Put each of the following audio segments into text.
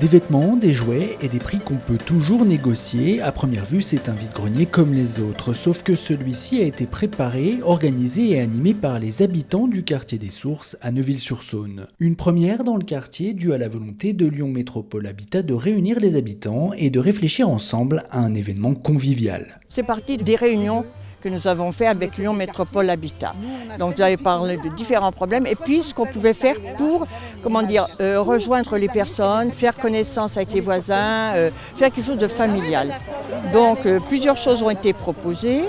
Des vêtements, des jouets et des prix qu'on peut toujours négocier. À première vue, c'est un vide-grenier comme les autres, sauf que celui-ci a été préparé, organisé et animé par les habitants du quartier des Sources à Neuville-sur-Saône. Une première dans le quartier due à la volonté de Lyon Métropole Habitat de réunir les habitants et de réfléchir ensemble à un événement convivial. C'est parti des réunions que nous avons fait avec Lyon Métropole Habitat. Donc vous avez parlé de différents problèmes et puis ce qu'on pouvait faire pour rejoindre les personnes, faire connaissance avec les voisins, faire quelque chose de familial. Donc plusieurs choses ont été proposées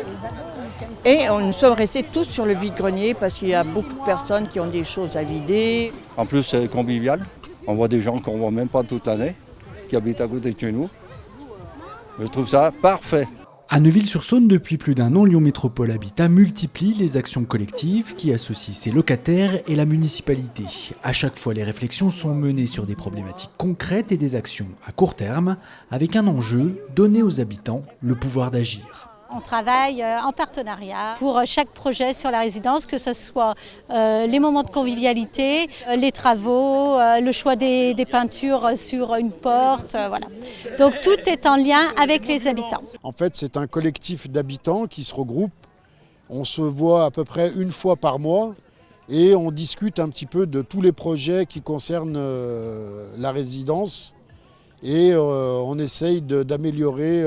et nous sommes restés tous sur le vide-grenier parce qu'il y a beaucoup de personnes qui ont des choses à vider. En plus c'est convivial, on voit des gens qu'on ne voit même pas toute l'année, qui habitent à côté de chez nous. Je trouve ça parfait. À Neuville-sur-Saône, depuis plus d'un an, Lyon Métropole Habitat multiplie les actions collectives qui associent ses locataires et la municipalité. À chaque fois, les réflexions sont menées sur des problématiques concrètes et des actions à court terme, avec un enjeu, donner aux habitants le pouvoir d'agir. On travaille en partenariat pour chaque projet sur la résidence, que ce soit les moments de convivialité, les travaux, le choix des peintures sur une porte, voilà. Donc tout est en lien avec les habitants. En fait, c'est un collectif d'habitants qui se regroupent. On se voit à peu près une fois par mois et on discute un petit peu de tous les projets qui concernent la résidence. Et on essaye d'améliorer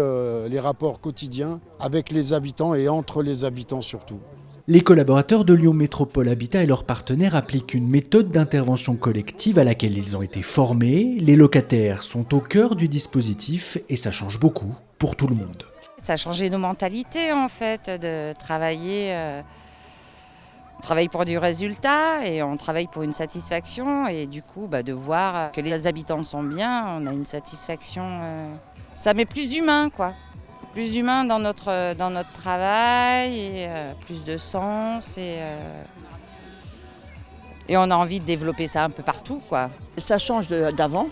les rapports quotidiens avec les habitants et entre les habitants surtout. Les collaborateurs de Lyon Métropole Habitat et leurs partenaires appliquent une méthode d'intervention collective à laquelle ils ont été formés. Les locataires sont au cœur du dispositif et ça change beaucoup pour tout le monde. Ça a changé nos mentalités en fait, de travailler. On travaille pour du résultat et on travaille pour une satisfaction et du coup de voir que les habitants sont bien, on a une satisfaction. Ça met plus d'humain quoi, plus d'humain dans notre travail et plus de sens et on a envie de développer ça un peu partout quoi. Ça change d'avant.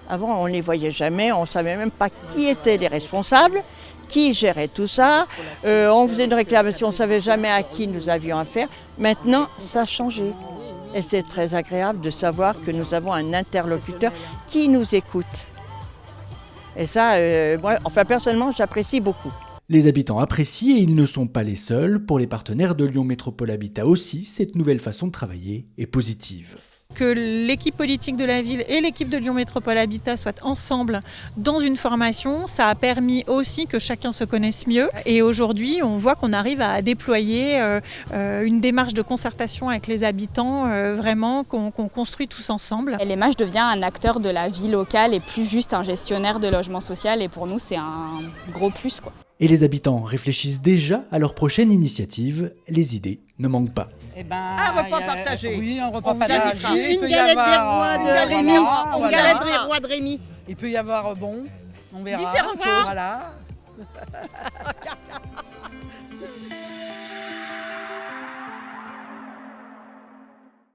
Avant on ne les voyait jamais, on ne savait même pas qui étaient les responsables, qui gérait tout ça. On faisait une réclamation, on ne savait jamais à qui nous avions affaire. Maintenant, ça a changé. Et c'est très agréable de savoir que nous avons un interlocuteur qui nous écoute. Et ça, personnellement, j'apprécie beaucoup. Les habitants apprécient et ils ne sont pas les seuls. Pour les partenaires de Lyon Métropole Habitat aussi, cette nouvelle façon de travailler est positive. Que l'équipe politique de la ville et l'équipe de Lyon Métropole Habitat soient ensemble dans une formation, ça a permis aussi que chacun se connaisse mieux. Et aujourd'hui, on voit qu'on arrive à déployer une démarche de concertation avec les habitants, vraiment qu'on construit tous ensemble. LMH devient un acteur de la vie locale et plus juste un gestionnaire de logement social. Et pour nous, c'est un gros plus, quoi. Et les habitants réfléchissent déjà à leur prochaine initiative. Les idées ne manquent pas. Un repas partagé. Oui, un repas partagé. Une galette des rois de Rémi. Une galette des rois de Rémi. Il peut y avoir, on verra. Différentes choses. Voilà.